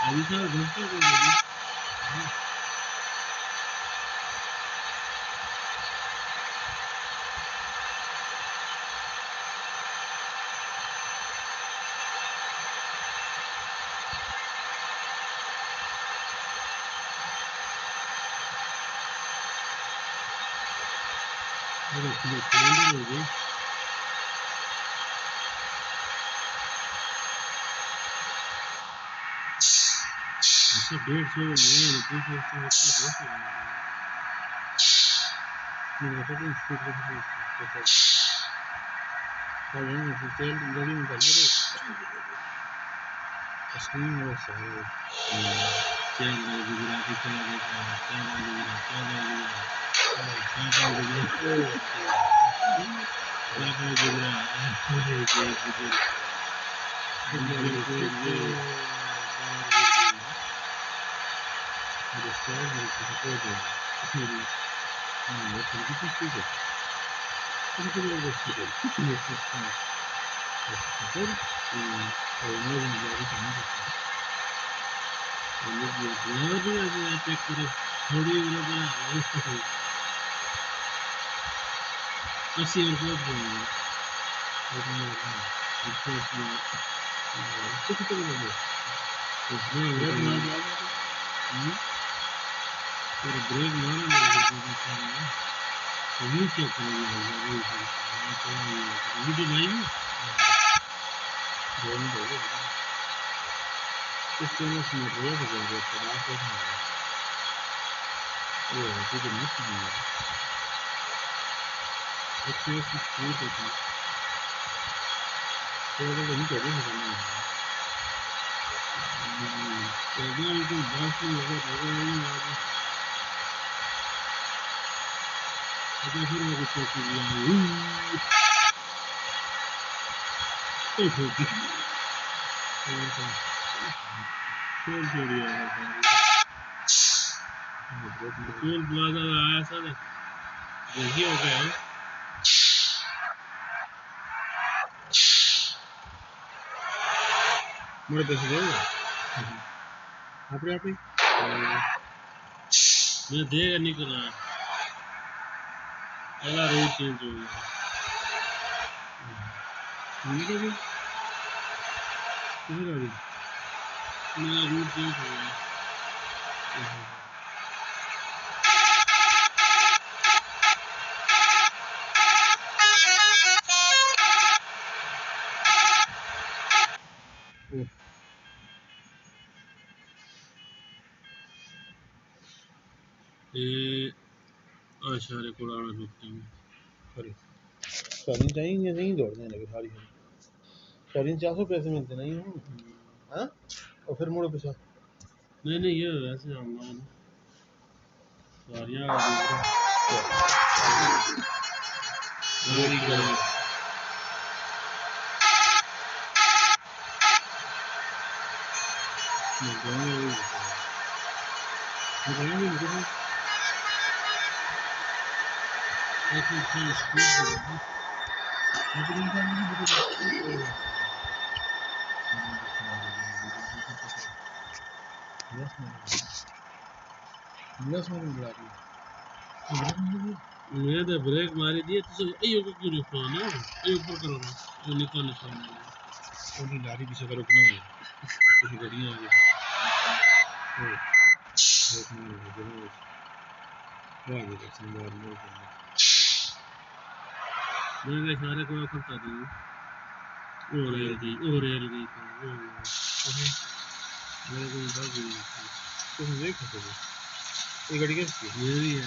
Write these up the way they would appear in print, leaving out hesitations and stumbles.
अभी सारा घंटा को डेढ़ सौ ब्रेक मारा वीडियो भाई टोल प्लाजा आया सर देखिए हो गया मेरे पैसे देगा अपने आप ही मैं देगा निकला अगला रूट चेंज हो गया मेरा रूट चेंज हो गया रिकॉर्ड आना रुकते हैं शरीर चाहिए नहीं दौड़ने लगे सारी शरीर 400 पैसे मिलते नहीं हूँ हाँ और फिर मुड़ो पैसा नहीं ये वैसे आऊँगा सारियाँ मैं तो ब्रेक मारी दिए तो अयो को क्यों रिफॉन है अयो ऊपर करो ना जो निकल निकल उनकी गाड़ी पीछे करो कि ना कुछ गाड़ियाँ आ गई मैं सारे को करता दूँ और रेल की मेरे को बता दी तुम देख सकते हो ये गाड़ी कैसी है ये भी है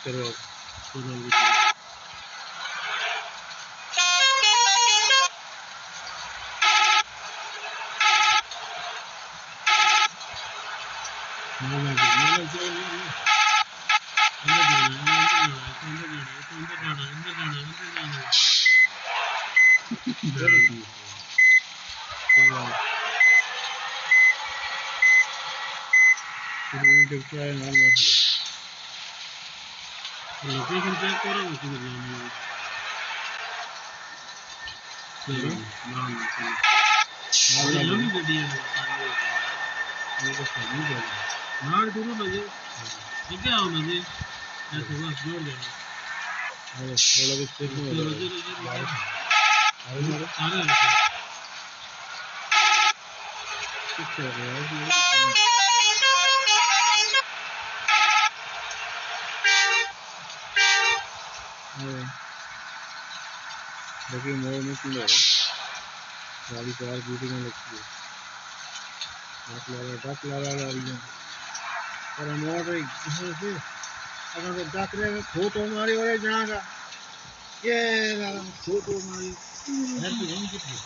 चलो लोकेशन चेक करो ना किधर जाना है। चलो नाम लंबी गड्डी है नाड़ दूर ना जी ये क्या होना जी ऐसे बस जोड़ देना अरे थोड़ा भी स्पीड में चलो हो चलो सारे कुछ हो गया है लेकिन मोड़ में क्यों है गाड़ी कार ब्यूटी में लगती है दस ला रही है पर हमारे इसमें से अगर दस रहे खो तो हमारे वाले जहाँ का ये खो तो हमारी है तो यहीं कितनी